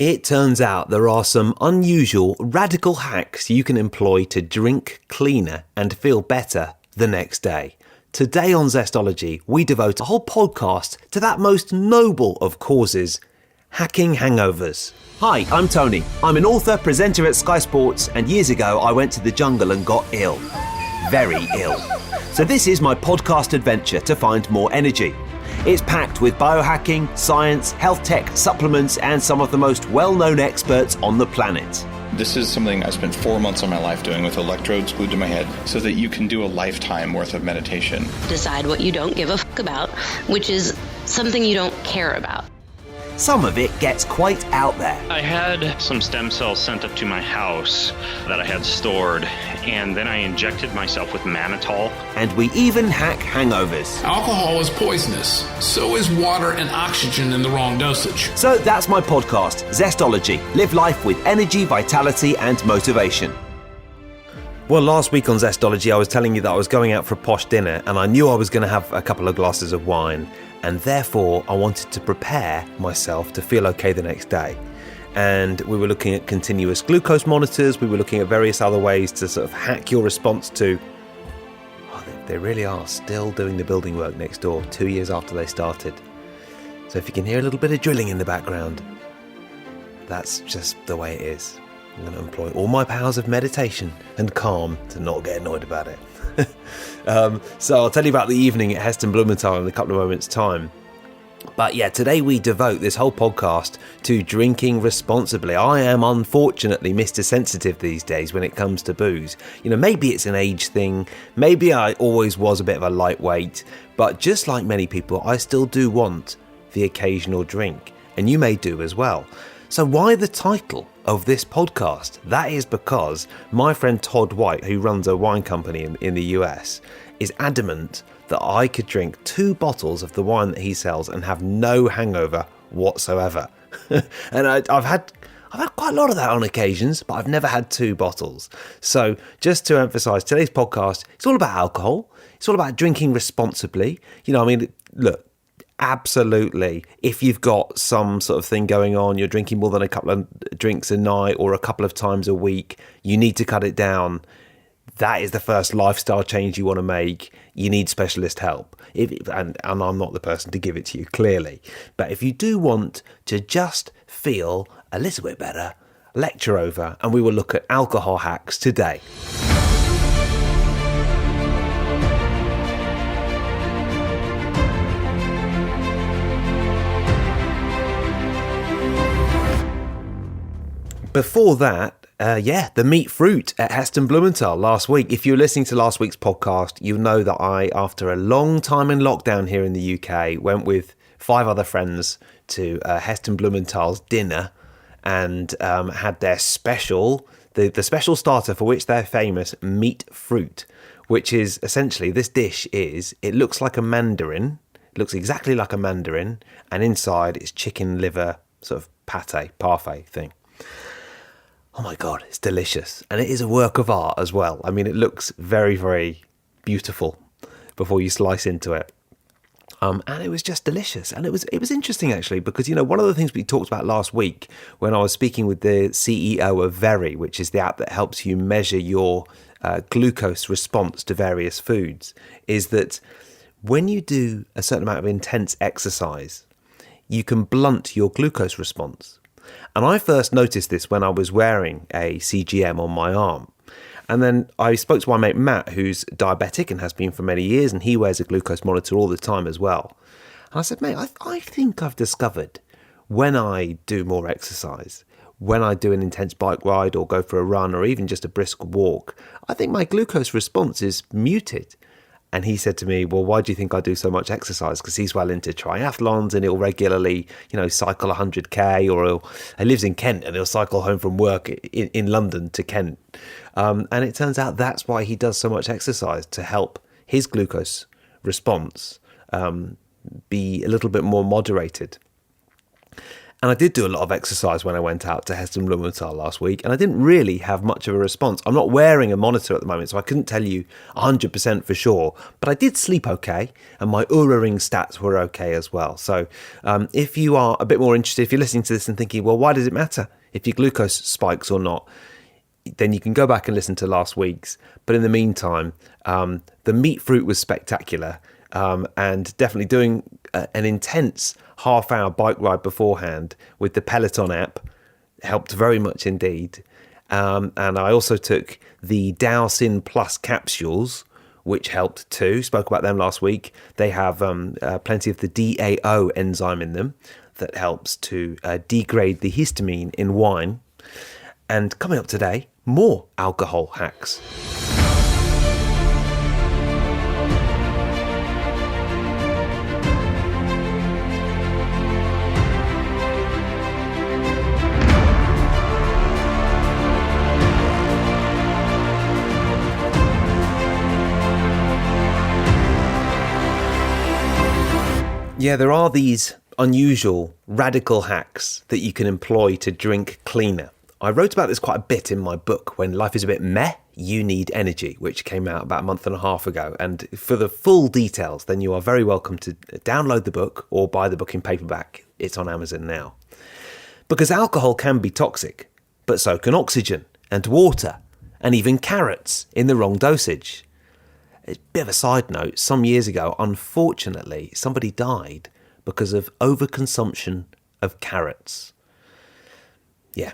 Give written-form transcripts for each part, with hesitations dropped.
It turns out there are some unusual, radical hacks you can employ to drink cleaner and feel better the next day. Today on Zestology, we devote a whole podcast to that most noble of causes, hacking hangovers. Hi, I'm Tony. I'm an author, presenter at Sky Sports, and years ago I went to the jungle and got ill. Very ill. So this is my podcast adventure to find more energy. It's packed with biohacking, science, health tech, supplements, and some of the most well-known experts on the planet. This is something I spent 4 months of my life doing with electrodes glued to my head so that you can do a lifetime worth of meditation. Decide what you don't give a fuck about, which is something you don't care about. Some of it gets quite out there. I had some stem cells sent up to my house that I had stored, and then I injected myself with mannitol. And we even hack hangovers. Alcohol is poisonous. So is water and oxygen in the wrong dosage. So that's my podcast, Zestology. Live life with energy, vitality, and motivation. Well, last week on Zestology, I was telling you that I was going out for a posh dinner, and I knew I was going to have a couple of glasses of wine. And therefore, I wanted to prepare myself to feel okay the next day. And we were looking at continuous glucose monitors. We were looking at various other ways to sort of hack your response to... Oh, they really are still doing the building work next door 2 years after they started. So if you can hear a little bit of drilling in the background, that's just the way it is. I'm going to employ all my powers of meditation and calm to not get annoyed about it. So I'll tell you about the evening at Heston Blumenthal in a couple of moments' time. But yeah, today we devote this whole podcast to drinking responsibly. I am unfortunately Mr. Sensitive these days when it comes to booze. You know, maybe it's an age thing. Maybe I always was a bit of a lightweight. But just like many people, I still do want the occasional drink. And you may do as well. So why the title of this podcast? That is because my friend Todd White, who runs a wine company in the US, is adamant that I could drink 2 bottles of the wine that he sells and have no hangover whatsoever. And I've had quite a lot of that on occasions, but I've never had 2 bottles. So just to emphasize, today's podcast, it's all about alcohol. It's all about drinking responsibly. You know, I mean, look, absolutely. If you've got some sort of thing going on, you're drinking more than a couple of drinks a night or a couple of times a week, you need to cut it down. That is the first lifestyle change you want to make. You need specialist help. And I'm not the person to give it to you, clearly. But if you do want to just feel a little bit better, lecture over, and we will look at alcohol hacks today. Before that, the meat fruit at Heston Blumenthal last week. If you're listening to last week's podcast, you know that I, after a long time in lockdown here in the UK, went with 5 other friends to Heston Blumenthal's dinner and had their special, the special starter for which they're famous, meat fruit, which is essentially, this dish is, it looks like a mandarin, it looks exactly like a mandarin, and inside it's chicken liver, sort of parfait thing. Oh my God, it's delicious. And it is a work of art as well. I mean, it looks very, very beautiful before you slice into it. And it was just delicious. And it was interesting, actually, because, you know, one of the things we talked about last week when I was speaking with the CEO of Very, which is the app that helps you measure your glucose response to various foods, is that when you do a certain amount of intense exercise, you can blunt your glucose response. And I first noticed this when I was wearing a CGM on my arm. And then I spoke to my mate Matt, who's diabetic and has been for many years, and he wears a glucose monitor all the time as well. And I said, mate, I think I've discovered when I do more exercise, when I do an intense bike ride or go for a run or even just a brisk walk, I think my glucose response is muted. And he said to me, well, why do you think I do so much exercise? Because he's well into triathlons and he'll regularly, you know, cycle 100k, or he lives in Kent and he'll cycle home from work in London to Kent. And it turns out that's why he does so much exercise, to help his glucose response be a little bit more moderated. And I did do a lot of exercise when I went out to Heston Blumenthal last week, and I didn't really have much of a response. I'm not wearing a monitor at the moment, so I couldn't tell you 100% for sure, but I did sleep okay, and my Oura Ring stats were okay as well. So if you are a bit more interested, if you're listening to this and thinking, well, why does it matter if your glucose spikes or not, then you can go back and listen to last week's. But in the meantime, the meat fruit was spectacular, and definitely doing an intense half-hour bike ride beforehand with the Peloton app helped very much indeed. And I also took the Dowsin Plus capsules, which helped too. Spoke about them last week. They have plenty of the DAO enzyme in them that helps to degrade the histamine in wine. And coming up today, more alcohol hacks. Yeah, there are these unusual, radical hacks that you can employ to drink cleaner. I wrote about this quite a bit in my book, When Life is a Bit Meh, You Need Energy, which came out about a month and a half ago. And for the full details, then you are very welcome to download the book or buy the book in paperback. It's on Amazon now. Because alcohol can be toxic, but so can oxygen and water and even carrots in the wrong dosage. A bit of a side note, some years ago, unfortunately, somebody died because of overconsumption of carrots. Yeah.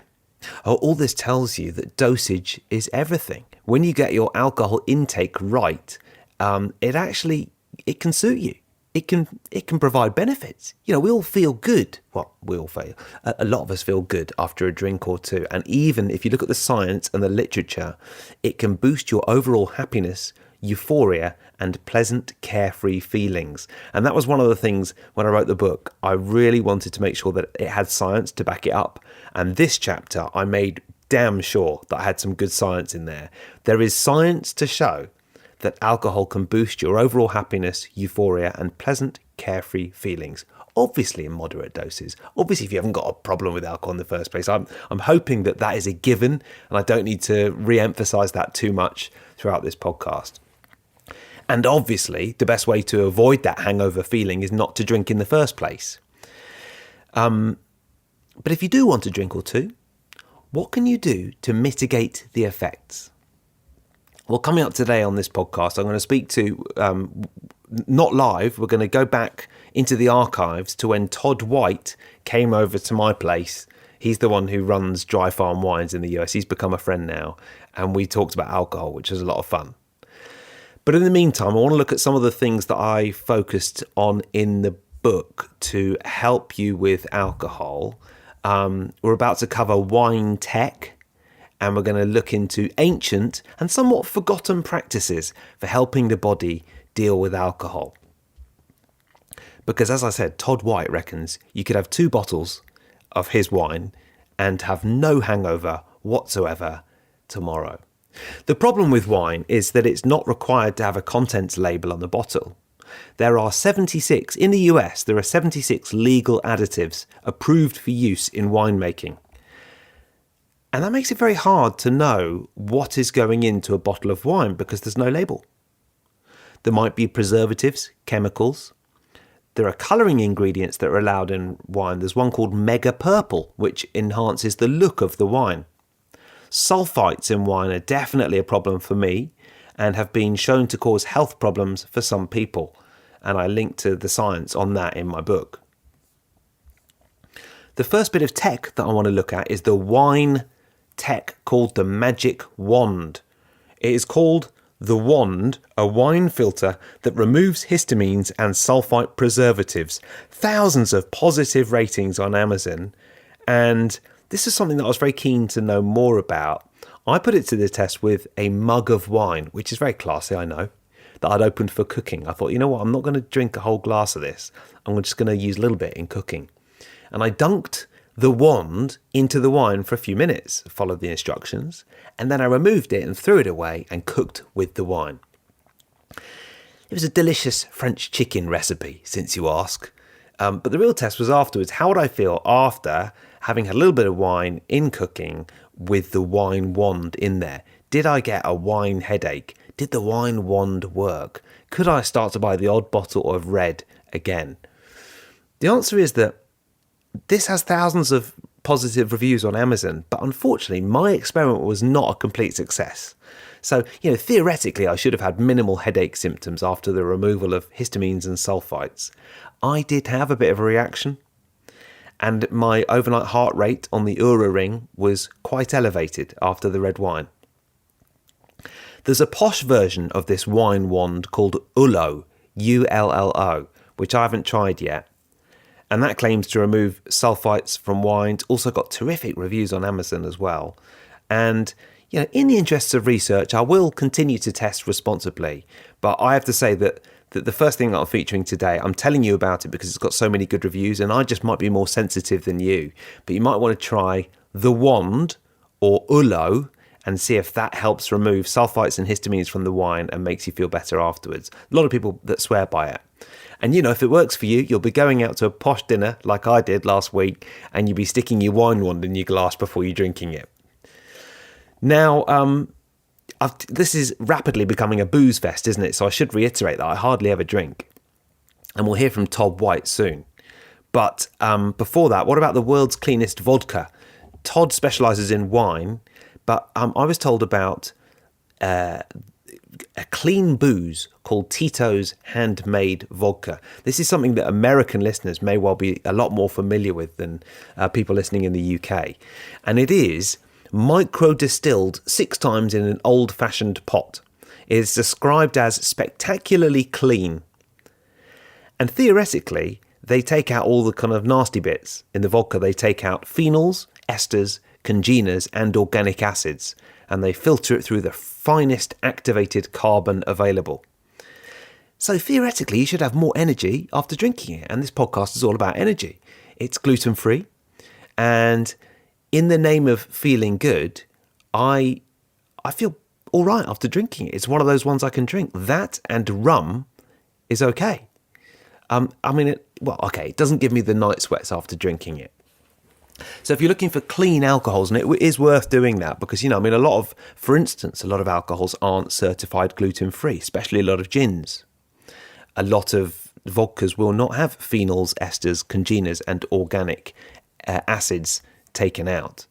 All this tells you that dosage is everything. When you get your alcohol intake right, it can suit you. It can provide benefits. You know, we all feel good. Well, we all feel. A lot of us feel good after a drink or two. And even if you look at the science and the literature, it can boost your overall happiness, euphoria, and pleasant, carefree feelings. And that was one of the things when I wrote the book. I really wanted to make sure that it had science to back it up. And this chapter, I made damn sure that I had some good science in there. There is science to show that alcohol can boost your overall happiness, euphoria, and pleasant, carefree feelings. Obviously in moderate doses. Obviously if you haven't got a problem with alcohol in the first place. I'm hoping that is a given, and I don't need to re-emphasize that too much throughout this podcast. And obviously, the best way to avoid that hangover feeling is not to drink in the first place. But if you do want a drink or two, what can you do to mitigate the effects? Well, coming up today on this podcast, I'm going to speak to, not live, we're going to go back into the archives to when Todd White came over to my place. He's the one who runs Dry Farm Wines in the US. He's become a friend now. And we talked about alcohol, which was a lot of fun. But in the meantime, I want to look at some of the things that I focused on in the book to help you with alcohol. We're about to cover wine tech, and we're going to look into ancient and somewhat forgotten practices for helping the body deal with alcohol. Because as I said, Todd White reckons you could have 2 bottles of his wine and have no hangover whatsoever tomorrow. The problem with wine is that it's not required to have a contents label on the bottle. There are 76, in the US, there are 76 legal additives approved for use in winemaking. And that makes it very hard to know what is going into a bottle of wine because there's no label. There might be preservatives, chemicals. There are colouring ingredients that are allowed in wine. There's one called Mega Purple, which enhances the look of the wine. Sulfites in wine are definitely a problem for me and have been shown to cause health problems for some people. And I link to the science on that in my book. The first bit of tech that I want to look at is the wine tech called the Magic Wand. It is called the Wand, a wine filter that removes histamines and sulfite preservatives. Thousands of positive ratings on Amazon, and this is something that I was very keen to know more about. I put it to the test with a mug of wine, which is very classy, I know, that I'd opened for cooking. I thought, you know what, I'm not going to drink a whole glass of this. I'm just going to use a little bit in cooking. And I dunked the wand into the wine for a few minutes, followed the instructions, and then I removed it and threw it away and cooked with the wine. It was a delicious French chicken recipe, since you ask. But the real test was afterwards. How would I feel after having had a little bit of wine in cooking with the wine wand in there? Did I get a wine headache? Did the wine wand work? Could I start to buy the odd bottle of red again? The answer is that this has thousands of positive reviews on Amazon, but unfortunately my experiment was not a complete success. So, theoretically I should have had minimal headache symptoms after the removal of histamines and sulfites. I did have a bit of a reaction, and my overnight heart rate on the Oura ring was quite elevated after the red wine. There's a posh version of this wine wand called Ullo, Ullo, which I haven't tried yet. And that claims to remove sulfites from wines. Also got terrific reviews on Amazon as well. And, in the interests of research, I will continue to test responsibly. But I have to say that the first thing that I'm featuring today, I'm telling you about it because it's got so many good reviews and I just might be more sensitive than you. But you might want to try the wand or Ullo and see if that helps remove sulfites and histamines from the wine and makes you feel better afterwards. A lot of people that swear by it. And if it works for you, you'll be going out to a posh dinner like I did last week and you'll be sticking your wine wand in your glass before you're drinking it. Now, this is rapidly becoming a booze fest, isn't it? So I should reiterate that I hardly ever drink. And we'll hear from Todd White soon. But before that, what about the world's cleanest vodka? Todd specialises in wine, but I was told about a clean booze called Tito's handmade vodka. This is something that American listeners may well be a lot more familiar with than people listening in the UK. And it is micro-distilled 6 times in an old-fashioned pot. It is described as spectacularly clean. And theoretically, they take out all the kind of nasty bits in the vodka. They take out phenols, esters, congeners, and organic acids, and they filter it through the finest activated carbon available. So theoretically, you should have more energy after drinking it. And this podcast is all about energy. It's gluten-free, and in the name of feeling good, I feel all right after drinking it. It's one of those ones I can drink. That and rum is okay. It doesn't give me the night sweats after drinking it. So if you're looking for clean alcohols, and it is worth doing that because, for instance, a lot of alcohols aren't certified gluten-free, especially a lot of gins. A lot of vodkas will not have phenols, esters, congeners, and organic acids taken out,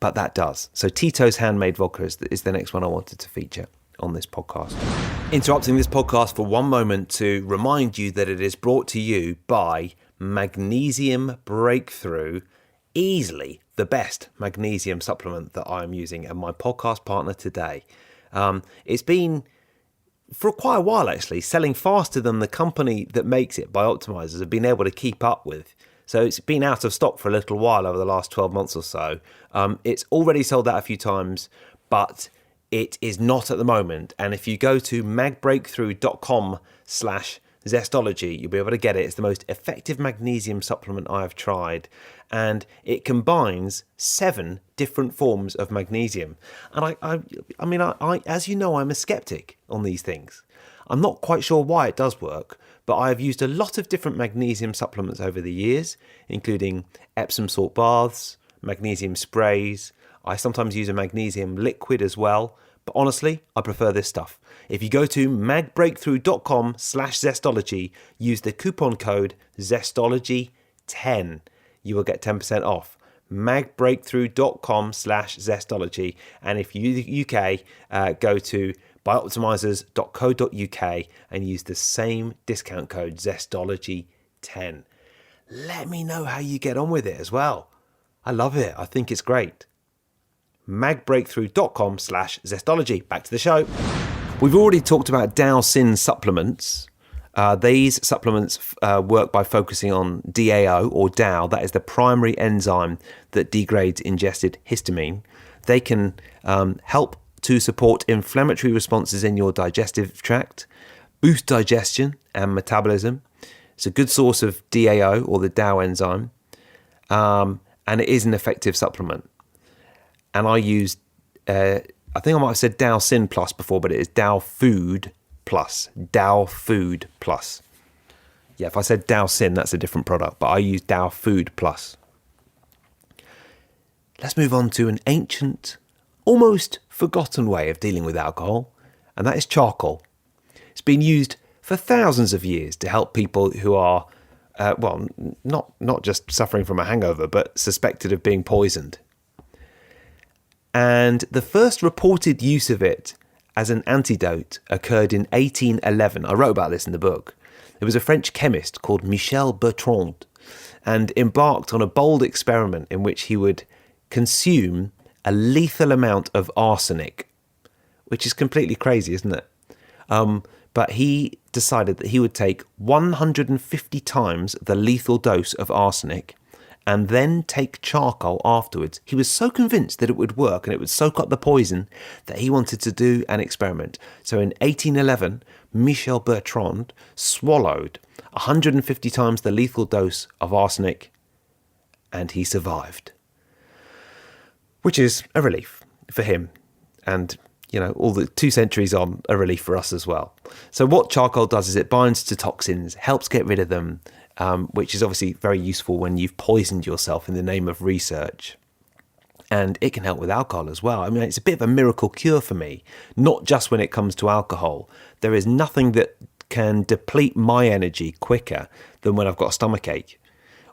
but that does. So Tito's handmade vodka is the next one I wanted to feature on this podcast. Interrupting this podcast for one moment to remind you that it is brought to you by Magnesium Breakthrough, easily the best magnesium supplement that I'm using and my podcast partner today. It's been for quite a while actually selling faster than the company that makes it, Bioptimizers, have been able to keep up with. So it's been out of stock for a little while over the last 12 months or so. It's already sold out a few times, but it is not at the moment. And if you go to magbreakthrough.com/zestology, you'll be able to get it. It's the most effective magnesium supplement I have tried. And it combines 7 different forms of magnesium. And I as you know, I'm a skeptic on these things. I'm not quite sure why it does work, but I have used a lot of different magnesium supplements over the years, including Epsom salt baths, magnesium sprays. I sometimes use a magnesium liquid as well, but honestly, I prefer this stuff. If you go to magbreakthrough.com/zestology, use the coupon code zestology10, you will get 10% off. magbreakthrough.com/zestology, and if you UK, go to bioptimizers.co.uk and use the same discount code zestology10. Let me know how you get on with it as well. I love it. I think it's great. magbreakthrough.com/zestology. Back to the show. We've already talked about Dow-Sin supplements. These supplements work by focusing on DAO or DAO. That is the primary enzyme that degrades ingested histamine. They can help to support inflammatory responses in your digestive tract, boost digestion and metabolism. It's a good source of DAO or the DAO enzyme, and it is an effective supplement. And I use, I think I might have said Dow-Sin Plus before, but it is Dow Food Plus. Dow Food Plus. Yeah, if I said Dow Sin, that's a different product, but I use Dow Food Plus. Let's move on to an ancient, almost forgotten way of dealing with alcohol, and that is charcoal. It's been used for thousands of years to help people who are, not just suffering from a hangover, but suspected of being poisoned. And the first reported use of it as an antidote occurred in 1811. I wrote about this in the book. There was a French chemist called Michel Bertrand, and embarked on a bold experiment in which he would consume a lethal amount of arsenic, which is completely crazy, isn't it? But he decided that he would take 150 times the lethal dose of arsenic and then take charcoal afterwards. He was so convinced that it would work and it would soak up the poison that he wanted to do an experiment. So in 1811, Michel Bertrand swallowed 150 times the lethal dose of arsenic, and he survived. Which is a relief for him, and all the 2 centuries on, a relief for us as well. So what charcoal does is it binds to toxins, helps get rid of them, which is obviously very useful when you've poisoned yourself in the name of research. And it can help with alcohol as well. I mean, it's a bit of a miracle cure for me, not just when it comes to alcohol. There is nothing that can deplete my energy quicker than when I've got a stomachache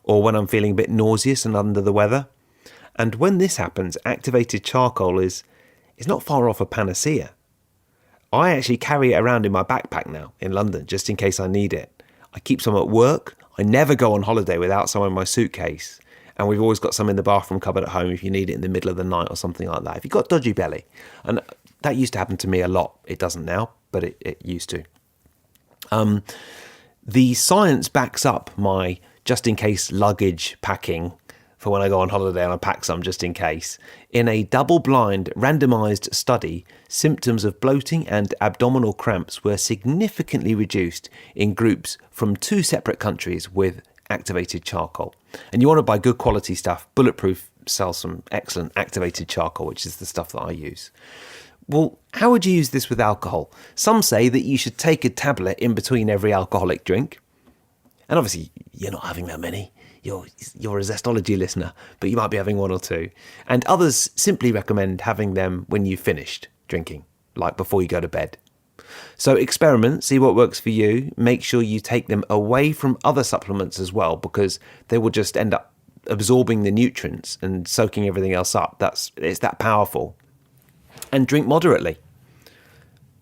or when I'm feeling a bit nauseous and under the weather. And when this happens, activated charcoal is not far off a panacea. I actually carry it around in my backpack now in London, just in case I need it. I keep some at work. I never go on holiday without some in my suitcase. And we've always got some in the bathroom cupboard at home if you need it in the middle of the night or something like that. If you've got dodgy belly. And that used to happen to me a lot. It doesn't now, but it used to. The science backs up my just-in-case luggage packing for when I go on holiday, and I pack some just in case. In a double-blind, randomised study, symptoms of bloating and abdominal cramps were significantly reduced in groups from 2 separate countries with activated charcoal. And you want to buy good quality stuff. Bulletproof sells some excellent activated charcoal, which is the stuff that I use. Well, how would you use this with alcohol? Some say that you should take a tablet in between every alcoholic drink. And obviously, you're not having that many. You're a Zestology listener, but you might be having 1 or 2. And others simply recommend having them when you've finished drinking, like before you go to bed. So experiment, see what works for you. Make sure you take them away from other supplements as well, because they will just end up absorbing the nutrients and soaking everything else up. It's that powerful. And drink moderately,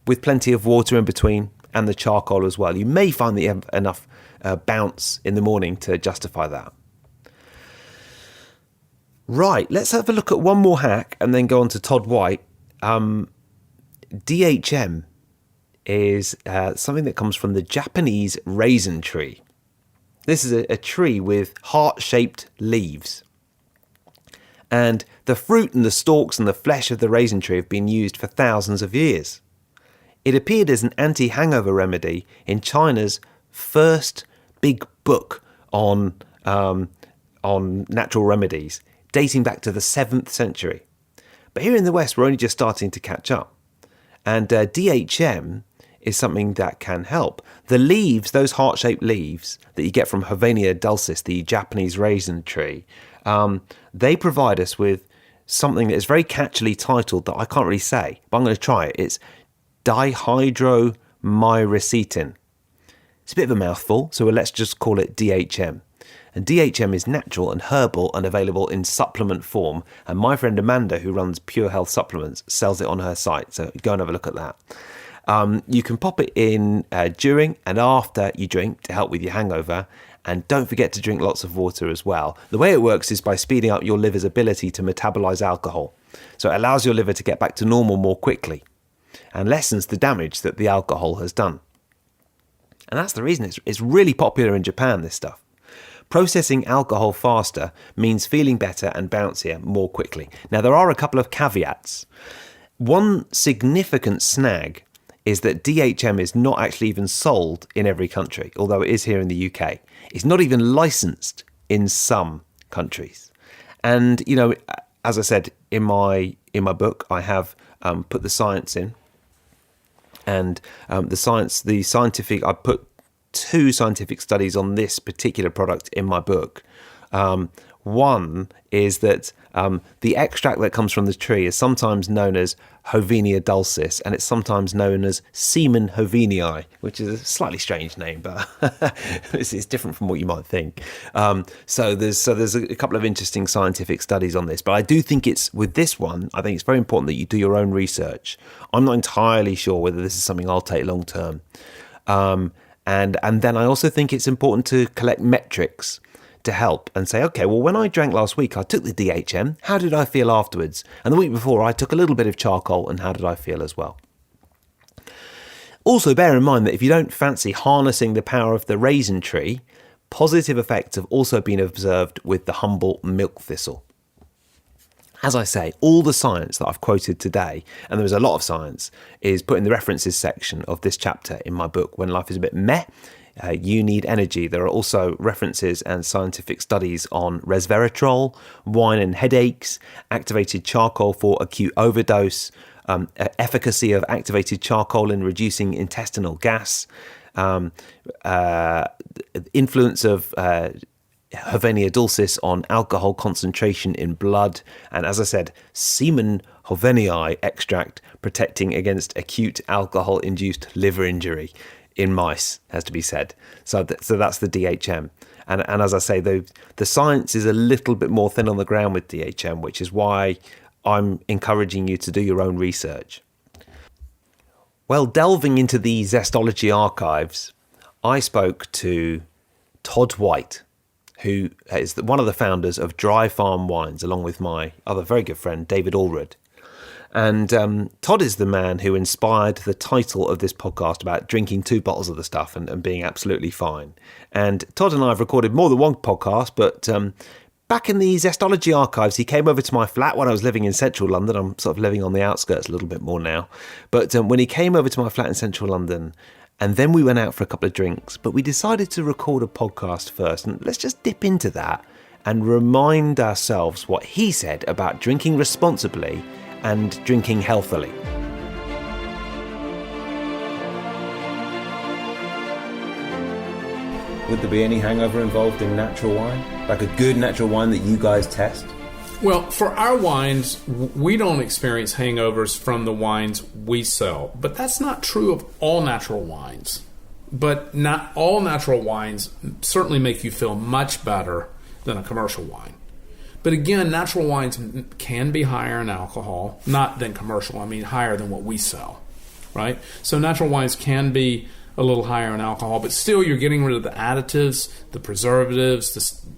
with plenty of water in between and the charcoal as well. You may find that you have enough bounce in the morning to justify that. Right, let's have a look at one more hack and then go on to Todd White. DHM is something that comes from the Japanese raisin tree. This is a tree with heart-shaped leaves. And the fruit and the stalks and the flesh of the raisin tree have been used for thousands of years. It appeared as an anti-hangover remedy in China's first big book on natural remedies, dating back to the 7th century. But here in the West, we're only just starting to catch up. And DHM is something that can help. The leaves, those heart-shaped leaves that you get from Havania dulcis, the Japanese raisin tree, they provide us with something that is very catchily titled that I can't really say, but I'm going to try it. It's dihydromycetin. It's a bit of a mouthful, so let's just call it DHM. And DHM is natural and herbal and available in supplement form. And my friend Amanda, who runs Pure Health Supplements, sells it on her site. So go and have a look at that. You can pop it in during and after you drink to help with your hangover. And don't forget to drink lots of water as well. The way it works is by speeding up your liver's ability to metabolize alcohol. So it allows your liver to get back to normal more quickly and lessens the damage that the alcohol has done. And that's the reason it's really popular in Japan, this stuff. Processing alcohol faster means feeling better and bouncier more quickly. Now, there are a couple of caveats. One significant snag is that DHM is not actually even sold in every country, although it is here in the UK. It's not even licensed in some countries. And, as I said in my book, I have put the science in. And the scientific, I put 2 scientific studies on this particular product in my book. One is that the extract that comes from the tree is sometimes known as Hovenia dulcis, and it's sometimes known as semen hovenii, which is a slightly strange name, but it's different from what you might think. So there's a couple of interesting scientific studies on this, but I do think with this one, I think it's very important that you do your own research. I'm not entirely sure whether this is something I'll take long term. And then I also think it's important to collect metrics to help and say, okay, well, when I drank last week, I took the DHM. How did I feel afterwards? And the week before, I took a little bit of charcoal, and how did I feel as well? Also, bear in mind that if you don't fancy harnessing the power of the raisin tree, positive effects have also been observed with the humble milk thistle. As I say, all the science that I've quoted today, and there was a lot of science, is put in the references section of this chapter in my book, When Life is a Bit Meh. You Need Energy. There are also references and scientific studies on resveratrol, wine and headaches, activated charcoal for acute overdose, efficacy of activated charcoal in reducing intestinal gas, influence of Hovenia dulcis on alcohol concentration in blood, and as I said, semen hovenii extract protecting against acute alcohol-induced liver injury in mice, has to be said. So that's the DHM. And as I say, the science is a little bit more thin on the ground with DHM, which is why I'm encouraging you to do your own research. Well, delving into the Zestology archives, I spoke to Todd White, who is one of the founders of Dry Farm Wines, along with my other very good friend, David Allred. And Todd is the man who inspired the title of this podcast about drinking 2 bottles of the stuff and being absolutely fine. And Todd and I have recorded more than one podcast, but back in the Zestology archives, he came over to my flat when I was living in central London. I'm sort of living on the outskirts a little bit more now. But when he came over to my flat in central London, and then we went out for a couple of drinks, but we decided to record a podcast first. And let's just dip into that and remind ourselves what he said about drinking responsibly and drinking healthily. Would there be any hangover involved in natural wine? Like a good natural wine that you guys test? Well, for our wines, we don't experience hangovers from the wines we sell. But that's not true of all natural wines. But not all natural wines certainly make you feel much better than a commercial wine. But again, natural wines can be higher in alcohol, not than commercial, I mean higher than what we sell, right? So natural wines can be a little higher in alcohol, but still you're getting rid of the additives, the preservatives,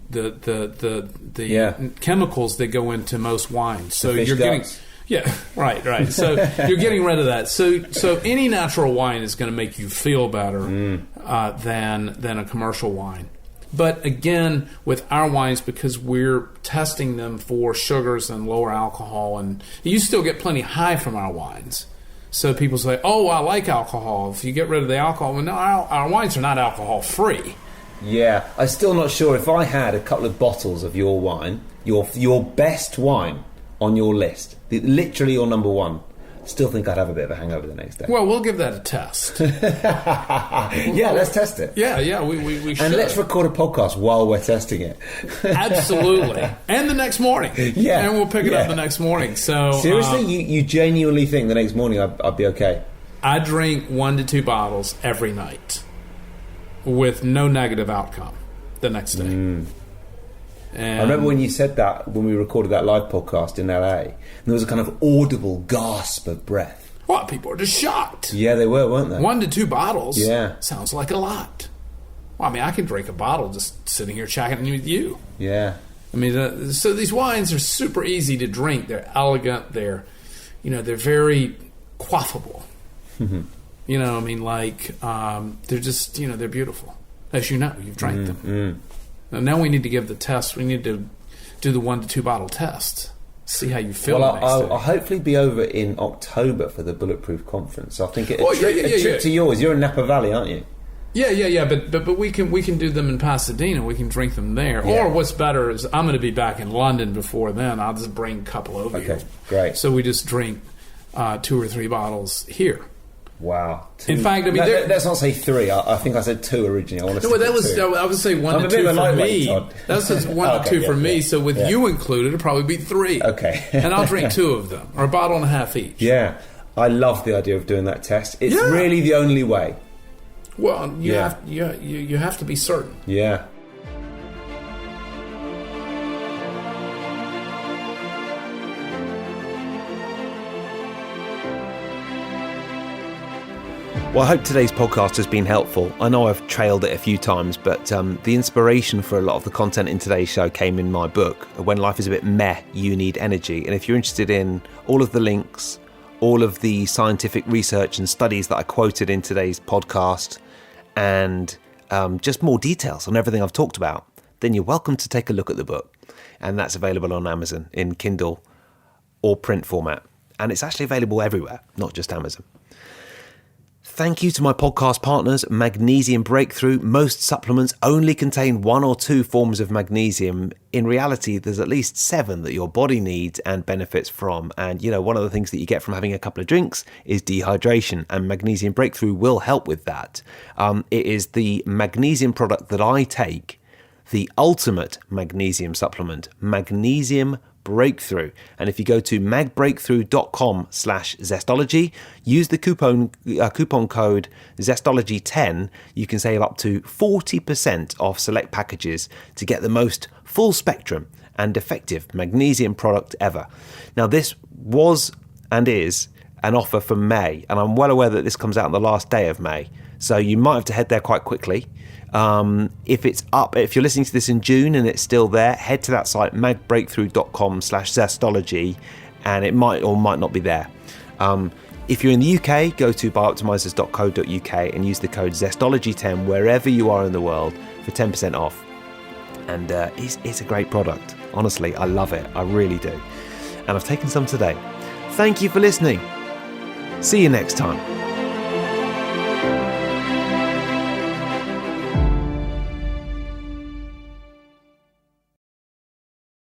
the chemicals that go into most wines. So you're getting... Yeah, right. So you're getting rid of that. So any natural wine is going to make you feel better than a commercial wine. But again, with our wines, because we're testing them for sugars and lower alcohol, and you still get plenty high from our wines. So people say, oh, I like alcohol. If you get rid of the alcohol, well, no, our wines are not alcohol-free. Yeah, I'm still not sure if I had a couple of bottles of your wine, your best wine on your list, literally your number one, still think I'd have a bit of a hangover the next day. Well, we'll give that a test. Yeah, let's test it. Yeah, we should. And let's record a podcast while we're testing it. Absolutely. And the next morning. Yeah. And we'll pick it up the next morning. So seriously, you genuinely think the next morning I'd be okay? I drink 1 to 2 bottles every night with no negative outcome the next day. And I remember when you said that when we recorded that live podcast in LA, and there was a kind of audible gasp of breath. Well, people are just shocked. Yeah, they were, weren't they? 1 to 2 bottles. Yeah, sounds like a lot. Well, I mean, I can drink a bottle just sitting here chatting with you. Yeah. I mean, so these wines are super easy to drink. They're elegant. They're very quaffable. You know, I mean, like they're just, they're beautiful. As you know, you've drank them. Now we need to give the test. We need to do the 1 to 2 bottle test. See how you feel. Well, I'll hopefully be over in October for the Bulletproof Conference. So I think a trip to yours. You're in Napa Valley, aren't you? Yeah. But we can do them in Pasadena. We can drink them there. Yeah. Or what's better is I'm going to be back in London before then. I'll just bring a couple over here. Okay, great. So we just drink 2 or 3 bottles here. Wow. In fact, I mean, let's not say 3. I think I said 2 originally. I want to that was 2. I would say 1 to 2 for me. That was 1 to 2 for me. So with you included, it'd probably be 3. Okay. And I'll drink 2 of them, or a bottle and a half each. Yeah. I love the idea of doing that test. It's really the only way. Well, you have to be certain. Yeah. Well, I hope today's podcast has been helpful. I know I've trailed it a few times, but the inspiration for a lot of the content in today's show came in my book, When Life is a Bit Meh, You Need Energy. And if you're interested in all of the links, all of the scientific research and studies that I quoted in today's podcast, and just more details on everything I've talked about, then you're welcome to take a look at the book. And that's available on Amazon in Kindle or print format. And it's actually available everywhere, not just Amazon. Thank you to my podcast partners, Magnesium Breakthrough. Most supplements only contain 1 or 2 forms of magnesium. In reality, there's at least 7 that your body needs and benefits from. And, one of the things that you get from having a couple of drinks is dehydration, and Magnesium Breakthrough will help with that. It is the magnesium product that I take, the ultimate magnesium supplement, Magnesium Breakthrough. And if you go to magbreakthrough.com/zestology, use the coupon code zestology10, you can save up to 40% off select packages to get the most full spectrum and effective magnesium product ever. Now, this was and is an offer for May, and I'm well aware that this comes out on the last day of May, so you might have to head there quite quickly. If it's up, if you're listening to this in June and it's still there, head to that site, magbreakthrough.com/zestology, and it might or might not be there. If you're in the UK, go to biooptimizers.co.uk and use the code zestology10 wherever you are in the world for 10% off. And it's a great product. Honestly, I love it. I really do. And I've taken some today. Thank you for listening. See you next time.